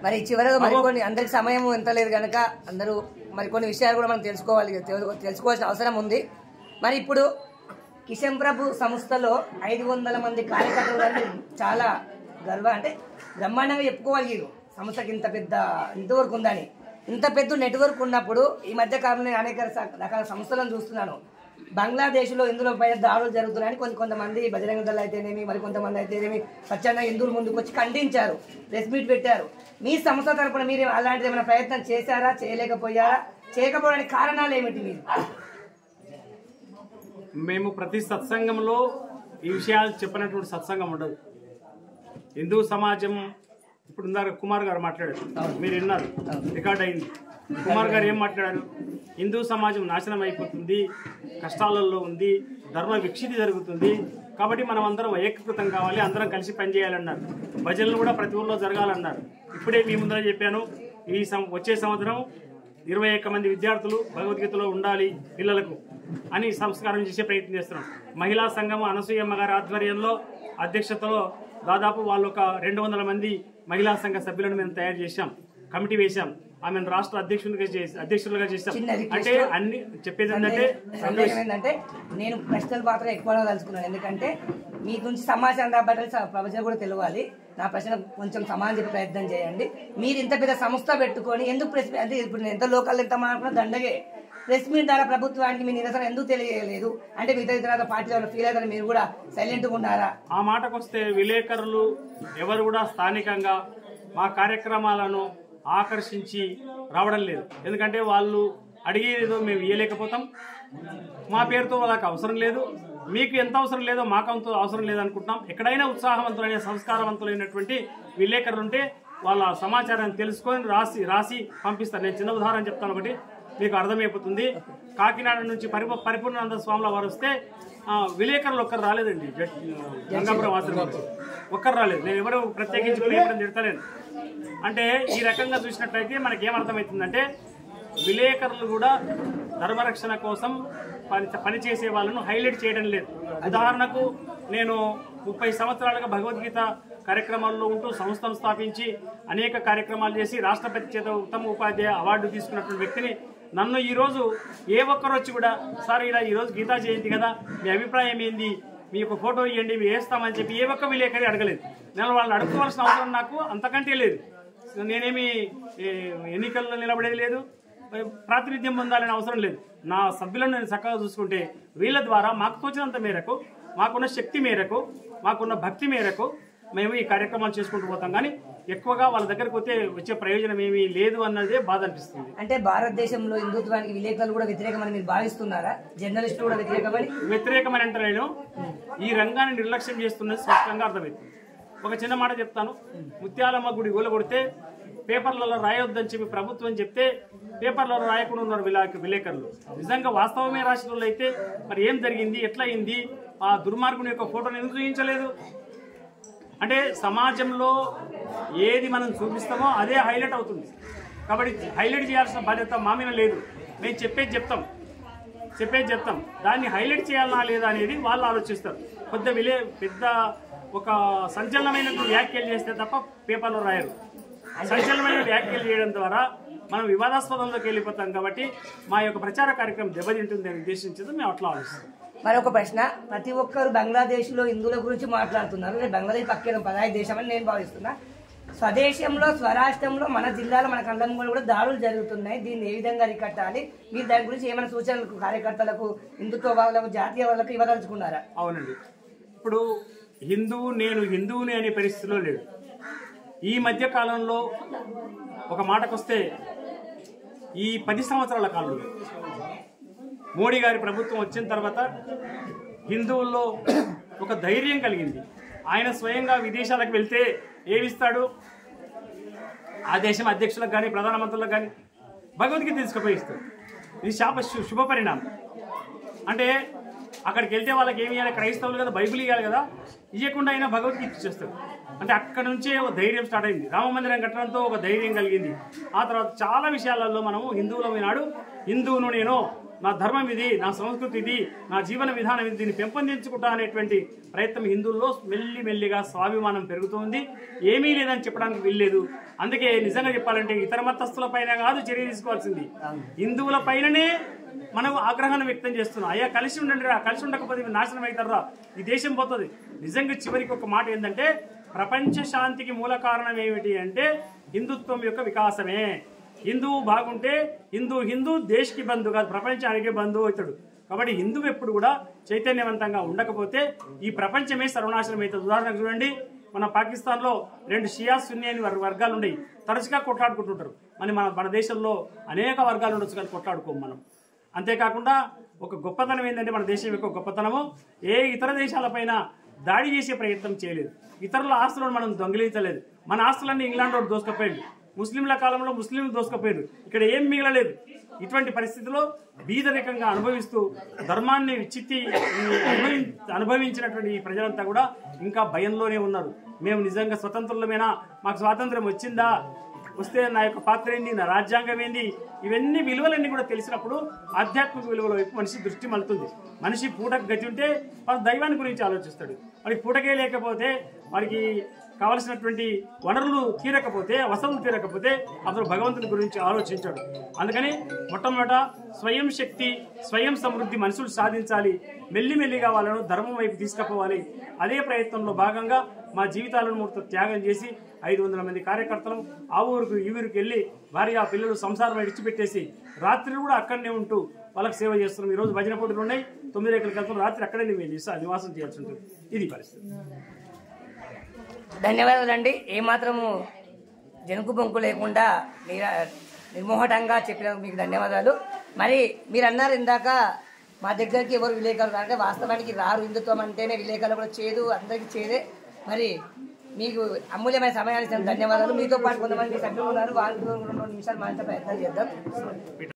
మరి చివరగా మరికొన్ని అందరికి సమయం ఎంత లేదు కనుక అందరూ మరికొన్ని విషయాలు కూడా మనం తెలుసుకోవాల్సిన అవసరం ఉంది. మరి ఇప్పుడు కిషన్ ప్రభు సంస్థలో 500 మంది కార్యకర్తలు చాలా అంటే బ్రహ్మాండంగా చెప్పుకోగలిగారు. సంస్థకి ఇంతవరకు ఉందని, ఇంత పెద్ద నెట్వర్క్ ఉన్నప్పుడు ఈ మధ్య కాలంలో అనేక రకాల సంస్థలను చూస్తున్నాను. బంగ్లాదేశ్లో ఇందులో పైన దాడులు జరుగుతున్నాయని కొంతమంది బజరంగ దళ అయితేనేమి, మరి కొంతమంది అయితేనేమి స్వచ్ఛంగా హిందువుల ముందుకు వచ్చి ఖండించారు, ప్రెస్ మీట్ పెట్టారు. మీ సంస్థ తరపున మీరు అలాంటిది ఏమైనా ప్రయత్నం చేశారా, చేయలేకపోయారా, చేయకపోవడానికి కారణాలు ఏమిటి? మేము ప్రతి సత్సంగంలో ఈ విషయాలు చెప్పినటువంటి సత్సంగం ఉండదు. హిందూ సమాజం ఇప్పుడు కుమార్ గారు మాట్లాడారు, మీరు విన్నారు, రికార్డ్ అయింది. కుమార్ గారు ఏం మాట్లాడారు? హిందూ సమాజం నాశనం అయిపోతుంది, కష్టాలలో ఉంది, ధర్మ విక్షితి జరుగుతుంది, కాబట్టి మనం అందరం ఏకీకృతం కావాలి, అందరం కలిసి పనిచేయాలన్నారు. భజనలు కూడా ప్రతి ఊళ్ళో జరగాలన్నారు. ఇప్పుడే మీ ముందర చెప్పాను, వచ్చే సంవత్సరం 21 మంది విద్యార్థులు భగవద్గీతలో ఉండాలి పిల్లలకు అని సంస్కారం చేసే ప్రయత్నం చేస్తున్నాం. మహిళా సంఘం అనసూయమ్మ గారి ఆధ్వర్యంలో అధ్యక్షతలో దాదాపు వాళ్ళు ఒక 200 మంది మహిళా సంఘ సభ్యులను మేము తయారు చేశాం, కమిటీ వేశాం. ఆమెను రాష్ట్ర అధ్యక్షులుగా చేశాం. అంటే అన్ని చెప్పేది ఏంటంటే నేను ప్రశ్నలు మాత్రం ఎక్కువ తలుచుకున్నాను, ఎందుకంటే మీ గురించి సమాచారం రాబట్టాలి, ప్రజలు కూడా తెలియాలి. నా ప్రశ్న కొంచెం సమాధానం చెప్పే ప్రయత్నం చేయండి. మీరు ఇంత పెద్ద సంస్థ పెట్టుకొని ఎందుకు ప్రెస్ అంటే ఇప్పుడు ఎంత లోకల్ ఎంత మాట్లాడుకున్నా దండగే ప్రెస్ మీట్ ద్వారా ప్రభుత్వానికి మీ నిరసన ఎందుకు తెలియలేదు? అంటే మిగతా ఇతర పార్టీలో ఫీల్ అవుతారు, మీరు కూడా సైలెంట్గా ఉన్నారా? ఆ మాటకు వస్తే విలేకరులు ఎవరు కూడా స్థానికంగా మా కార్యక్రమాలను ఆకర్షించి రావడం లేదు. ఎందుకంటే వాళ్ళు అడిగేదో మేము ఇవ్వలేకపోతాం, మా పేరుతో వాళ్ళకి అవసరం లేదు, మీకు ఎంత అవసరం లేదో మాకు అంత అవసరం లేదనుకుంటున్నాం. ఎక్కడైనా ఉత్సాహవంతులైన సంస్కారవంతులైనటువంటి విలేకరులు ఉంటే వాళ్ళ సమాచారాన్ని తెలుసుకొని రాసి పంపిస్తారు. నేను చిన్న ఉదాహరణ చెప్తాను, ఒకటి మీకు అర్థమైపోతుంది. కాకినాడ నుంచి పరిపూర్ణానంద స్వాముల వారు వస్తే విలేకరులు ఒక్కరు రాలేదండి, గంగాపురం ఆశ్రమం ఒక్కరు రాలేదు. నేను ఎవరు ప్రత్యేకించి తిడతలేను. అంటే ఈ రకంగా చూసినట్లయితే మనకేమర్థమవుతుందంటే విలేకరులు కూడా ధర్మరక్షణ కోసం పనిచేసే వాళ్ళను హైలైట్ చేయడం లేదు. ఉదాహరణకు నేను 30 సంవత్సరాలుగా భగవద్గీత కార్యక్రమాల్లో ఉంటూ సంస్థను స్థాపించి అనేక కార్యక్రమాలు చేసి రాష్ట్రపతి చేత ఉత్తమ ఉపాధ్యాయ అవార్డు తీసుకున్నటువంటి వ్యక్తిని నన్ను ఈరోజు ఏ ఒక్కరు వచ్చి కూడా సార్ ఇలా ఈరోజు గీతా జయంతి కదా, మీ అభిప్రాయం ఏంది, మీ యొక్క ఫోటో ఇవ్వండి, మేము వేస్తామని చెప్పి ఏ ఒక్క విలేకరి అడగలేదు. నేను వాళ్ళని అడుగుకోవాల్సిన అవసరం నాకు అంతకంటే లేదు. నేనేమి ఎన్నికల్లో నిలబడేది లేదు, ప్రాతినిధ్యం పొందాలని అవసరం లేదు. నా సభ్యులను నేను చక్కగా చూసుకుంటే వీళ్ళ ద్వారా మాకు తోచినంత మేరకు, మాకున్న శక్తి మేరకు, మాకున్న భక్తి మేరకు మేము ఈ కార్యక్రమాలు చేసుకుంటూ పోతాం. కానీ ఎక్కువగా వాళ్ళ దగ్గరకు వచ్చే ప్రయోజనం ఏమీ లేదు అన్నదే బాధ అనిపిస్తుంది. అంటే భారతదేశంలో హిందుత్వానికి విలేకరులు కూడా వ్యతిరేకమని మీరు భావిస్తున్నారా? జర్నలిస్టులు కూడా వ్యతిరేకమని అంటే నేను ఈ రంగాన్ని నిర్లక్ష్యం చేస్తున్నది స్పష్టంగా అర్థమైంది. ఒక చిన్న మాట చెప్తాను. ముత్యాలమ్మ గుడి కూలగొడితే పేపర్లలో రాయొద్దని చెప్పి ప్రభుత్వం చెప్తే పేపర్లలో రాయకుండా ఉన్నారు విలేకరులు. నిజంగా వాస్తవమే రాసిన వాళ్ళు అయితే మరి ఏం జరిగింది, ఎట్లా అయింది, ఆ దుర్మార్గుని యొక్క ఫోటోని ఎందుకు చూపించలేదు? అంటే సమాజంలో ఏది మనం చూపిస్తామో అదే హైలైట్ అవుతుంది. కాబట్టి హైలైట్ చేయాల్సిన బాధ్యత మా మీద లేదు. మేము చెప్పేది చెప్తాం, దాన్ని హైలైట్ చేయాలన్నా లేదా అనేది వాళ్ళు ఆలోచిస్తారు. పెద్ద ఒక సంచలనమైనటువంటి వ్యాఖ్యలు చేస్తే తప్ప పేపర్లో రాయరు. సంచలనమైన వ్యాఖ్యలు చేయడం ద్వారా మనం వివాదాస్పదంలోకి వెళ్ళిపోతాం. కాబట్టి మా యొక్క ప్రచార కార్యక్రమం దెబ్బతింటుందని ఉద్దేశించడం మేము అట్లా ఆలోచిస్తాం. మరొక ప్రశ్న, ప్రతి ఒక్కరు బంగ్లాదేశ్లో హిందువుల గురించి మాట్లాడుతున్నారు. బంగ్లాదేశ్ పక్కన పరాయి దేశం అని నేను భావిస్తున్నా. స్వదేశంలో స్వరాష్ట్రంలో మన జిల్లాలో మన కండంలో కూడా దాడులు జరుగుతున్నాయి. దీన్ని ఏ విధంగా అరికట్టాలి? మీరు దాని గురించి ఏమైనా సూచనలకు కార్యకర్తలకు, హిందుత్వ వాళ్ళకు, జాతీయ వాళ్ళకు ఇవ్వదలుచుకున్నారా? అవునండి, ఇప్పుడు నేను హిందువుని అనే పరిస్థితిలో లేడు. ఈ మధ్య కాలంలో ఒక మాటకొస్తే ఈ 10 సంవత్సరాల కాలంలో మోడీ గారి ప్రభుత్వం వచ్చిన తర్వాత హిందువుల్లో ఒక ధైర్యం కలిగింది. ఆయన స్వయంగా విదేశాలకు వెళ్తే ఏమిస్తాడు? ఆ దేశం అధ్యక్షులకు కానీ ప్రధానమంత్రులకు కానీ భగవద్గీత తీసుకుపోయి ఇస్తాడు. ఇది శుభ పరిణామం. అంటే అక్కడికి వెళ్తే వాళ్ళకి ఏమి ఇవ్వాలి? క్రైస్తవులు కదా, బైబిల్ ఇవ్వాలి కదా, ఇవ్వకుండా అయినా భగవద్గీత ఇచ్చేస్తాడు. అంటే అక్కడ నుంచే ఒక ధైర్యం స్టార్ట్ అయింది. రామ మందిరం కట్టడంతో ఒక ధైర్యం కలిగింది. ఆ తర్వాత చాలా విషయాలలో మనము హిందువులం ఈనాడు హిందువును నేను, నా ధర్మం ఇది, నా సంస్కృతి ఇది, నా జీవన విధానం ఇది, దీన్ని పెంపొందించుకుంటా అనేటువంటి ప్రయత్నం హిందువుల్లో మెల్లిమెల్లిగా స్వాభిమానం పెరుగుతుంది. ఏమీ లేదని చెప్పడానికి వీల్లేదు. అందుకే నిజంగా చెప్పాలంటే ఇతర మతస్థుల పైన కాదు చర్య తీసుకోవాల్సింది, హిందువుల పైననే మనం ఆగ్రహాన్ని వ్యక్తం చేస్తున్నాం. అయ్యా కలిసి ఉండండి రా, కలిసి ఉండకపోతే నాశనం అవుతారా, ఈ దేశం పోతుంది. నిజంగా చివరికి ఒక మాట ఏంటంటే ప్రపంచ శాంతికి మూల కారణం ఏమిటి అంటే హిందుత్వం యొక్క వికాసమే. హిందువు బాగుంటే హిందూ దేశ్కి బంధు కాదు, ప్రపంచానికి బంధువు అవుతాడు. కాబట్టి హిందువు ఎప్పుడు కూడా చైతన్యవంతంగా ఉండకపోతే ఈ ప్రపంచమే సర్వనాశనం అవుతుంది. ఉదాహరణకు చూడండి, మన పాకిస్తాన్లో 2 షియా సున్నీ అని వర్గాలు ఉన్నాయి, తరచుగా కొట్లాడుకుంటుంటారు. మన దేశంలో అనేక వర్గాలు ఉండొచ్చు కానీ కొట్లాడుకోము మనం. అంతేకాకుండా ఒక గొప్పతనం ఏంటంటే మన దేశం యొక్క గొప్పతనము ఏ ఇతర దేశాలపైన దాడి చేసే ప్రయత్నం చేయలేదు, ఇతరుల ఆస్తులను మనం దొంగిలించలేదు. మన ఆస్తులన్నీ ఇంగ్లాండ్ రోడ్ దోసుకపోయింది, ముస్లింల కాలంలో ముస్లింలు దోసుకపోయారు, ఇక్కడ ఏం మిగలలేదు. ఇటువంటి పరిస్థితిలో బీదరికంగా అనుభవిస్తూ ధర్మాన్ని విచ్చిత్తి అనుభవించినటువంటి ఈ ప్రజలంతా కూడా ఇంకా భయంలోనే ఉన్నారు. మేము నిజంగా స్వతంత్రులమేనా, మాకు స్వాతంత్రం వచ్చిందా, వస్తే నా యొక్క పాత్ర ఏంది, నా రాజ్యాంగం ఏంది, ఇవన్నీ విలువలన్నీ కూడా తెలిసినప్పుడు ఆధ్యాత్మిక విలువల వైపు మనిషి దృష్టి మలుతుంది. మనిషి పూటకు గతి ఉంటే వాడు దైవాన్ని గురించి ఆలోచిస్తాడు. వాడికి పూటకే లేకపోతే, వాడికి కావలసినటువంటి వనరులు తీరకపోతే, వసతులు తీరకపోతే అతను భగవంతుని గురించి ఆలోచించాడు. అందుకని మొట్టమొదట స్వయం శక్తి, స్వయం సమృద్ధి మనుషులు సాధించాలి. మెల్లిమెల్లిగా వాళ్ళను ధర్మం వైపు తీసుకుపోవాలి. అదే ప్రయత్నంలో భాగంగా మా జీవితాలను మొత్తం త్యాగం చేసి 500 మంది కార్యకర్తలు ఆ ఊరికి ఈ ఊరికి వెళ్ళి భార్య పిల్లలు సంసారం విడిచిపెట్టేసి రాత్రి కూడా అక్కడనే ఉంటూ వాళ్ళకి సేవ చేస్తున్నాం. ఈరోజు భజన పోటీలు ఉన్నాయి, 9 ఎకరాల క్రితం రాత్రి అక్కడే నివాసం చేయాల్సి ఉంటుంది. ఇది పరిస్థితి. ధన్యవాదాలండి. ఏమాత్రము జనుకు బొంకు లేకుండా నిర్మోహటంగా చెప్పినందుకు మీకు ధన్యవాదాలు. మరి మీరు అన్నారు ఇందాక మా దగ్గరికి ఎవరు విలేకరులు అంటే వాస్తవానికి రారు, హిందుత్వం అంటేనే విలేకరులు కూడా చేదు, అందరికీ చేదే. మరి మీకు అమూల్యమైన సమయానికి ధన్యవాదాలు. మీతో పాటు కొంతమంది సభ్యులు ఉన్నారు, వాళ్ళు 2 నిమిషాలు మాట్లాడే ప్రయత్నం చేద్దాం.